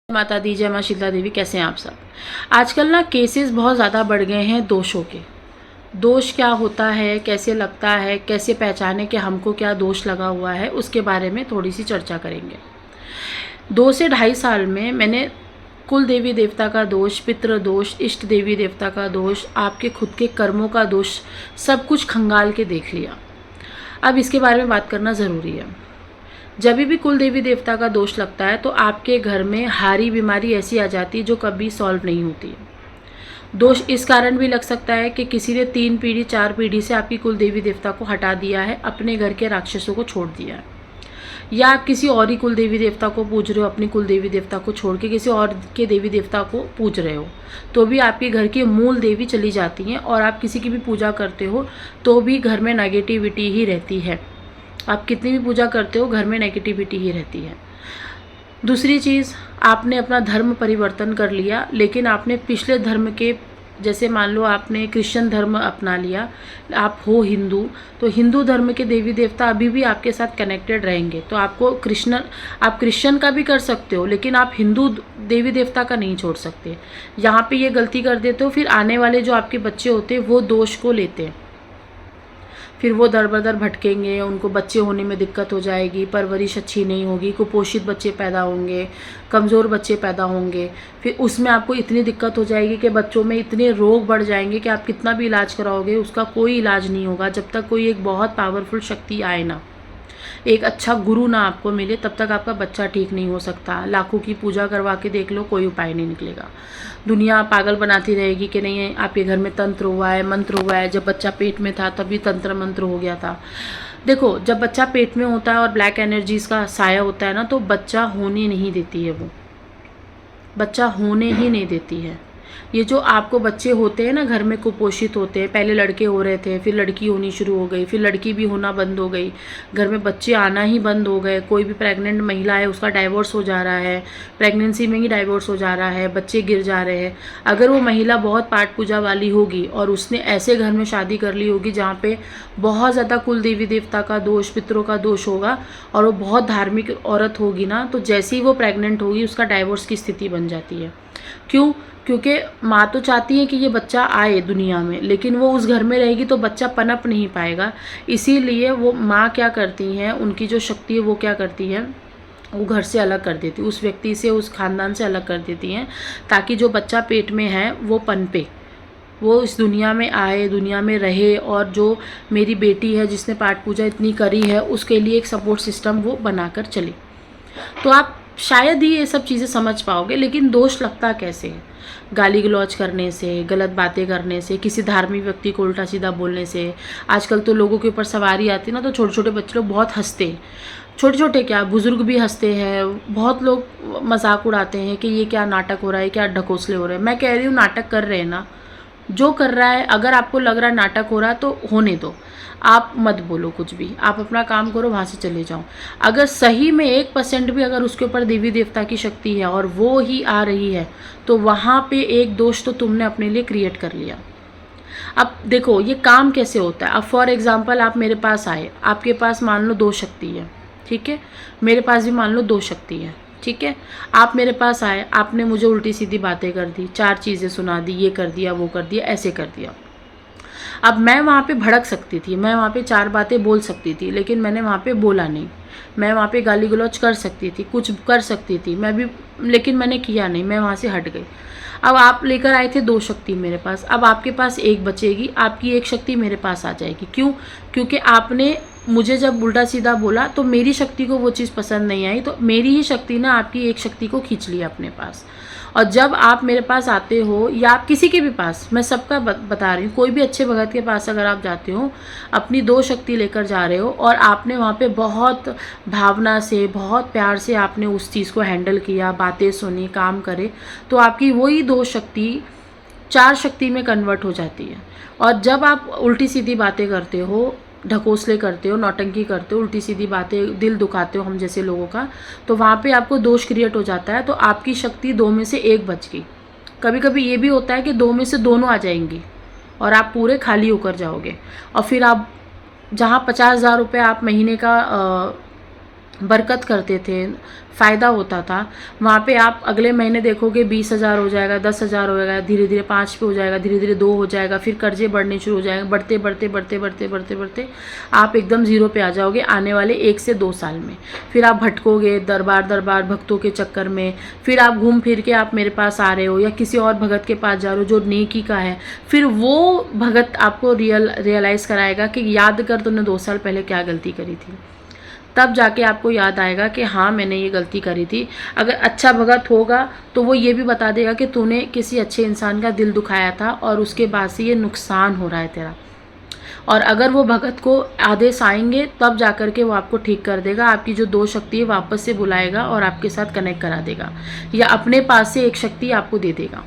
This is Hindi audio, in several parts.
माता दी, जय माँ शीतला देवी। कैसे हैं आप सब? आजकल ना केसेस बहुत ज़्यादा बढ़ गए हैं दोषों के। दोष क्या होता है, कैसे लगता है, कैसे पहचाने कि हमको क्या दोष लगा हुआ है, उसके बारे में थोड़ी सी चर्चा करेंगे। 2 से 2.5 साल में मैंने कुल देवी देवता का दोष, पितृ दोष, इष्ट देवी देवता का दोष, आपके खुद के कर्मों का दोष, सब कुछ खंगाल के देख लिया। अब इसके बारे में बात करना ज़रूरी है। जब भी कुल देवी देवता का दोष लगता है तो आपके घर में हारी बीमारी ऐसी आ जाती है जो कभी सॉल्व नहीं होती है। दोष इस कारण भी लग सकता है कि किसी ने 3 पीढ़ी 4 पीढ़ी से आपकी कुल देवी देवता को हटा दिया है, अपने घर के राक्षसों को छोड़ दिया है, या आप किसी और ही कुल देवी देवता को पूज रहे हो, अपनी कुल देवी देवता को छोड़ के किसी और के देवी देवता को पूज रहे हो, तो भी आपके घर की मूल देवी चली जाती हैं और आप किसी की भी पूजा करते हो तो भी घर में नेगेटिविटी ही रहती है। आप कितनी भी पूजा करते हो, घर में नेगेटिविटी ही रहती है। दूसरी चीज़, आपने अपना धर्म परिवर्तन कर लिया, लेकिन आपने पिछले धर्म के, जैसे मान लो आपने क्रिश्चियन धर्म अपना लिया, आप हो हिंदू, तो हिंदू धर्म के देवी देवता अभी भी आपके साथ कनेक्टेड रहेंगे। तो आप क्रिश्चियन का भी कर सकते हो, लेकिन आप हिंदू देवी देवता का नहीं छोड़ सकते। यहाँ पे ये गलती कर देते हो, फिर आने वाले जो आपके बच्चे होते हैं वो दोष को लेते हैं, फिर वो दर बदर भटकेंगे, उनको बच्चे होने में दिक्कत हो जाएगी, परवरिश अच्छी नहीं होगी, कुपोषित बच्चे पैदा होंगे, कमज़ोर बच्चे पैदा होंगे, फिर उसमें आपको इतनी दिक्कत हो जाएगी कि बच्चों में इतने रोग बढ़ जाएंगे कि आप कितना भी इलाज कराओगे उसका कोई इलाज नहीं होगा, जब तक कोई एक बहुत पावरफुल शक्ति आए ना, एक अच्छा गुरु ना आपको मिले, तब तक आपका बच्चा ठीक नहीं हो सकता। लाखों की पूजा करवा के देख लो, कोई उपाय नहीं निकलेगा। दुनिया पागल बनाती रहेगी कि नहीं आपके घर में तंत्र हुआ है, मंत्र हुआ है, जब बच्चा पेट में था तभी तंत्र मंत्र हो गया था। देखो, जब बच्चा पेट में होता है और ब्लैक एनर्जीज का साया होता है ना, तो बच्चा होने नहीं देती है, वो बच्चा होने ही नहीं देती है। ये जो आपको बच्चे होते हैं ना घर में, कुपोषित होते हैं, पहले लड़के हो रहे थे, फिर लड़की होनी शुरू हो गई, फिर लड़की भी होना बंद हो गई, घर में बच्चे आना ही बंद हो गए, कोई भी प्रेग्नेंट महिला है उसका डाइवोर्स हो जा रहा है, प्रेगनेंसी में ही डाइवोर्स हो जा रहा है, बच्चे गिर जा रहे हैं। अगर वो महिला बहुत पाठ पूजा वाली होगी और उसने ऐसे घर में शादी कर ली होगी जहाँ पे बहुत ज़्यादा कुल देवी देवता का दोष, पितरों का दोष होगा, और वो बहुत धार्मिक औरत होगी ना, तो जैसे ही वो प्रेग्नेंट होगी उसका डाइवोर्स की स्थिति बन जाती है। क्यों? क्योंकि माँ तो चाहती है कि ये बच्चा आए दुनिया में, लेकिन वो उस घर में रहेगी तो बच्चा पनप नहीं पाएगा। इसीलिए वो माँ क्या करती हैं, उनकी जो शक्ति है वो क्या करती है, वो घर से अलग कर देती है, उस व्यक्ति से, उस खानदान से अलग कर देती हैं, ताकि जो बच्चा पेट में है वो पनपे, वो इस दुनिया में आए, दुनिया में रहे, और जो मेरी बेटी है जिसने पाठ पूजा इतनी करी है उसके लिए एक सपोर्ट सिस्टम वो बनाकर चले। तो आप शायद ही ये सब चीज़ें समझ पाओगे। लेकिन दोष लगता कैसे है? गाली गलौज करने से, गलत बातें करने से, किसी धार्मिक व्यक्ति को उल्टा सीधा बोलने से। आजकल तो लोगों के ऊपर सवारी आती है ना, तो छोटे छोटे बच्चे लोग बहुत हंसते हैं, छोटे छोटे क्या, बुजुर्ग भी हंसते हैं, बहुत लोग मजाक उड़ाते हैं कि ये क्या नाटक हो रहा है, क्या ढकोसले हो रहे हैं। मैं कह रही हूँ नाटक कर रहे हैं ना, जो कर रहा है, अगर आपको लग रहा है नाटक हो रहा है तो होने दो, आप मत बोलो कुछ भी, आप अपना काम करो, वहाँ से चले जाओ। अगर सही में 1% भी अगर उसके ऊपर देवी देवता की शक्ति है और वो ही आ रही है, तो वहाँ पे एक दोष तो तुमने अपने लिए क्रिएट कर लिया। अब देखो ये काम कैसे होता है। अब फॉर एग्जाम्पल आप मेरे पास आए, आपके पास मान लो 2 शक्ति है, ठीक है, मेरे पास भी मान लो 2 शक्ति है, ठीक है। आप मेरे पास आए, आपने मुझे उल्टी सीधी बातें कर दी, 4 चीज़ें सुना दी, ये कर दिया, वो कर दिया, ऐसे कर दिया। अब मैं वहाँ पे भड़क सकती थी, मैं वहाँ पे 4 बातें बोल सकती थी, लेकिन मैंने वहाँ पे बोला नहीं। मैं वहाँ पे गाली गलौज कर सकती थी, कुछ कर सकती थी मैं भी, लेकिन मैंने किया नहीं, मैं वहाँ से हट गई। अब आप लेकर आए थे 2 शक्ति मेरे पास, अब आपके पास 1 बचेगी, आपकी 1 शक्ति मेरे पास आ जाएगी। क्यों? क्योंकि आपने मुझे जब उल्टा सीधा बोला तो मेरी शक्ति को वो चीज़ पसंद नहीं आई, तो मेरी ही शक्ति ने आपकी 1 शक्ति को खींच लिया अपने पास। और जब आप मेरे पास आते हो, या आप किसी के भी पास, मैं सबका बता रही हूँ, कोई भी अच्छे भगत के पास अगर आप जाते हो, अपनी 2 शक्ति लेकर जा रहे हो, और आपने वहाँ पे बहुत भावना से, बहुत प्यार से आपने उस चीज़ को हैंडल किया, बातें सुनी, काम करे, तो आपकी वही 2 शक्ति 4 शक्ति में कन्वर्ट हो जाती है। और जब आप उल्टी सीधी बातें करते हो, ढकोसले करते हो, नौटंकी करते हो, उल्टी सीधी बातें, दिल दुखाते हो हम जैसे लोगों का, तो वहाँ पे आपको दोष क्रिएट हो जाता है। तो आपकी शक्ति 2 में से 1 बच गई। कभी कभी ये भी होता है कि 2 में से दोनों आ जाएंगी और आप पूरे खाली होकर जाओगे। और फिर आप जहाँ 50,000 रुपये आप महीने का बरकत करते थे, फ़ायदा होता था, वहाँ पे आप अगले महीने देखोगे 20,000 हो जाएगा, 10,000 हो जाएगा, धीरे धीरे 5 पे हो जाएगा, धीरे धीरे 2 हो जाएगा, फिर कर्जे बढ़ने शुरू हो जाएंगे, बढ़ते बढ़ते बढ़ते बढ़ते बढ़ते बढ़ते आप एकदम ज़ीरो पे आ जाओगे आने वाले 1 से 2 साल में। फिर आप भटकोगे दरबार दरबार भक्तों के चक्कर में, फिर आप घूम फिर के आप मेरे पास आ रहे हो या किसी और भगत के पास जा रहे हो जो नेकी का है, फिर वो भगत आपको रियलाइज़ कराएगा कि याद कर तूने 2 साल पहले क्या गलती करी थी। तब जाके आपको याद आएगा कि हाँ मैंने ये गलती करी थी। अगर अच्छा भगत होगा तो वो ये भी बता देगा कि तूने किसी अच्छे इंसान का दिल दुखाया था और उसके बाद से ये नुकसान हो रहा है तेरा। और अगर वो भगत को आदेश आएंगे तब जाकर के वो आपको ठीक कर देगा, आपकी जो 2 शक्ति है वापस से बुलाएगा और आपके साथ कनेक्ट करा देगा या अपने पास से एक शक्ति आपको दे देगा।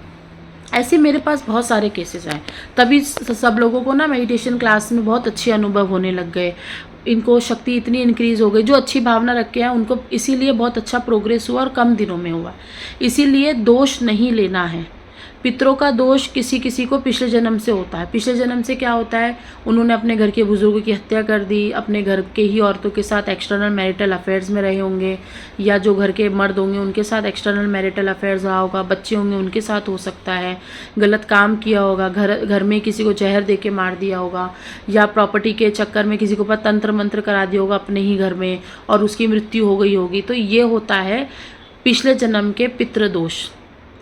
ऐसे मेरे पास बहुत सारे केसेस आए, तभी सब लोगों को ना मेडिटेशन क्लास में बहुत अच्छे अनुभव होने लग गए। इनको शक्ति इतनी इंक्रीज़ हो गई, जो अच्छी भावना रखे हैं उनको इसीलिए बहुत अच्छा प्रोग्रेस हुआ और कम दिनों में हुआ। इसीलिए दोष नहीं लेना है। पितरों का दोष किसी किसी को पिछले जन्म से होता है। पिछले जन्म से क्या होता है, उन्होंने अपने घर के बुजुर्गों की हत्या कर दी, अपने घर के ही औरतों के साथ एक्सटर्नल मैरिटल अफेयर्स में रहे होंगे, या जो घर के मर्द होंगे उनके साथ एक्सटर्नल मैरिटल अफेयर्स रहा होगा, बच्चे होंगे उनके साथ हो सकता है, गलत काम किया होगा, घर में किसी को जहर दे के मार दिया होगा, या प्रॉपर्टी के चक्कर में किसी को ऊपर तंत्र मंत्र करा दिया होगा अपने ही घर में और उसकी मृत्यु हो गई होगी। तो ये होता है पिछले जन्म के पितृदोष।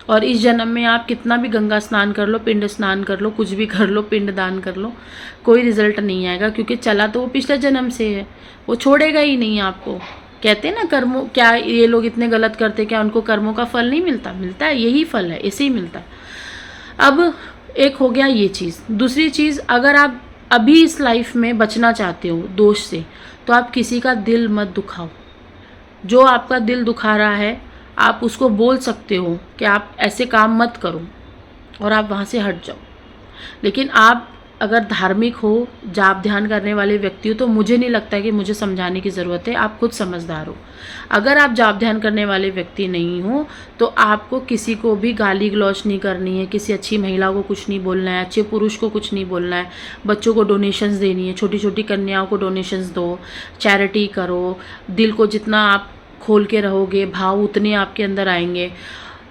और इस जन्म में आप कितना भी गंगा स्नान कर लो, पिंड स्नान कर लो, कुछ भी कर लो, पिंड दान कर लो, कोई रिजल्ट नहीं आएगा, क्योंकि चला तो वो पिछले जन्म से है, वो छोड़ेगा ही नहीं आपको। कहते हैं ना कर्मों, क्या ये लोग इतने गलत करते, क्या उनको कर्मों का फल नहीं मिलता? मिलता है, यही फल है, ऐसे ही मिलता है। अब एक हो गया ये चीज़। दूसरी चीज़, अगर आप अभी इस लाइफ में बचना चाहते हो दोष से, तो आप किसी का दिल मत दुखाओ। जो आपका दिल दुखा रहा है आप उसको बोल सकते हो कि आप ऐसे काम मत करो और आप वहाँ से हट जाओ। लेकिन आप अगर धार्मिक हो, जाप ध्यान करने वाले व्यक्ति हो, तो मुझे नहीं लगता कि मुझे समझाने की ज़रूरत है, आप खुद समझदार हो। अगर आप जाप ध्यान करने वाले व्यक्ति नहीं हो तो आपको किसी को भी गाली गलौज नहीं करनी है, किसी अच्छी महिला को कुछ नहीं बोलना है, अच्छे पुरुष को कुछ नहीं बोलना है, बच्चों को डोनेशंस देनी है, छोटी छोटी कन्याओं को डोनेशंस दो, चैरिटी करो। दिल को जितना आप खोल के रहोगे भाव उतने आपके अंदर आएंगे।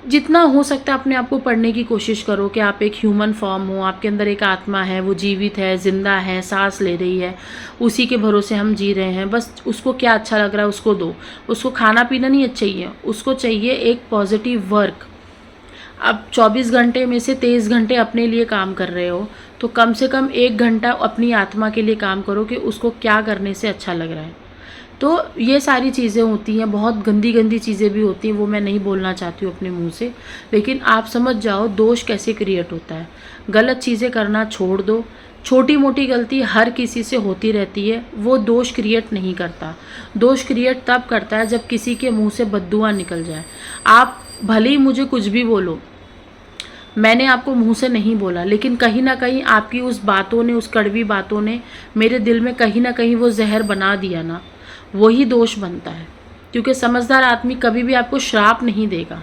जितना हो सकता है अपने आप को पढ़ने की कोशिश करो कि आप एक ह्यूमन फॉर्म हो, आपके अंदर एक आत्मा है, वो जीवित है, जिंदा है, सांस ले रही है, उसी के भरोसे हम जी रहे हैं। बस उसको क्या अच्छा लग रहा है उसको दो। उसको खाना पीना नहीं चाहिए, उसको चाहिए एक पॉजिटिव वर्क। अब 24 घंटे में से 23 घंटे अपने लिए काम कर रहे हो तो कम से कम 1 घंटा अपनी आत्मा के लिए काम करो कि उसको क्या करने से अच्छा लग रहा है। तो ये सारी चीज़ें होती हैं, बहुत गंदी गंदी चीज़ें भी होती हैं, वो मैं नहीं बोलना चाहती हूँ अपने मुंह से, लेकिन आप समझ जाओ दोष कैसे क्रिएट होता है। गलत चीज़ें करना छोड़ दो। छोटी मोटी गलती हर किसी से होती रहती है, वो दोष क्रिएट नहीं करता। दोष क्रिएट तब करता है जब किसी के मुंह से बद्दुआ निकल जाए। आप भले ही मुझे कुछ भी बोलो, मैंने आपको मुंह से नहीं बोला, लेकिन कहीं ना कहीं आपकी उस बातों ने, उस कड़वी बातों ने मेरे दिल में कहीं ना कहीं वो जहर बना दिया ना, वही दोष बनता है। क्योंकि समझदार आदमी कभी भी आपको श्राप नहीं देगा।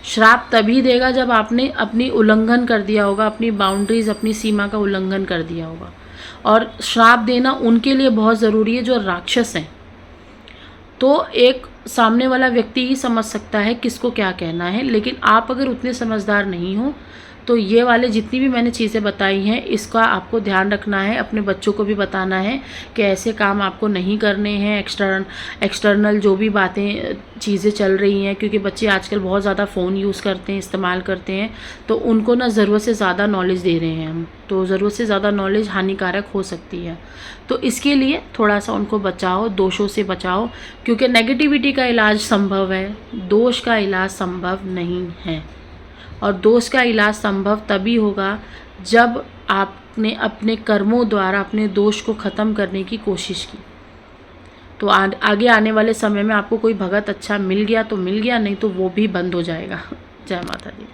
श्राप तभी देगा जब आपने अपनी उल्लंघन कर दिया होगा, अपनी बाउंड्रीज, अपनी सीमा का उल्लंघन कर दिया होगा। और श्राप देना उनके लिए बहुत ज़रूरी है जो राक्षस हैं। तो एक सामने वाला व्यक्ति ही समझ सकता है किसको क्या कहना है, लेकिन आप अगर उतने समझदार नहीं हो तो ये वाले जितनी भी मैंने चीज़ें बताई हैं इसका आपको ध्यान रखना है। अपने बच्चों को भी बताना है कि ऐसे काम आपको नहीं करने हैं। एक्सटर्नल जो भी बातें चीज़ें चल रही हैं, क्योंकि बच्चे आजकल बहुत ज़्यादा फ़ोन यूज़ करते हैं, इस्तेमाल करते हैं, तो उनको ना ज़रूरत से ज़्यादा नॉलेज दे रहे हैं हम, तो ज़रूरत से ज़्यादा नॉलेज हानिकारक हो सकती है। तो इसके लिए थोड़ा सा उनको बचाओ, दोषों से बचाओ, क्योंकि नेगेटिविटी का इलाज संभव है, दोष का इलाज संभव नहीं है। और दोष का इलाज संभव तभी होगा जब आपने अपने कर्मों द्वारा अपने दोष को ख़त्म करने की कोशिश की। तो आगे आने वाले समय में आपको कोई भगत अच्छा मिल गया तो मिल गया, नहीं तो वो भी बंद हो जाएगा। जय माता दी।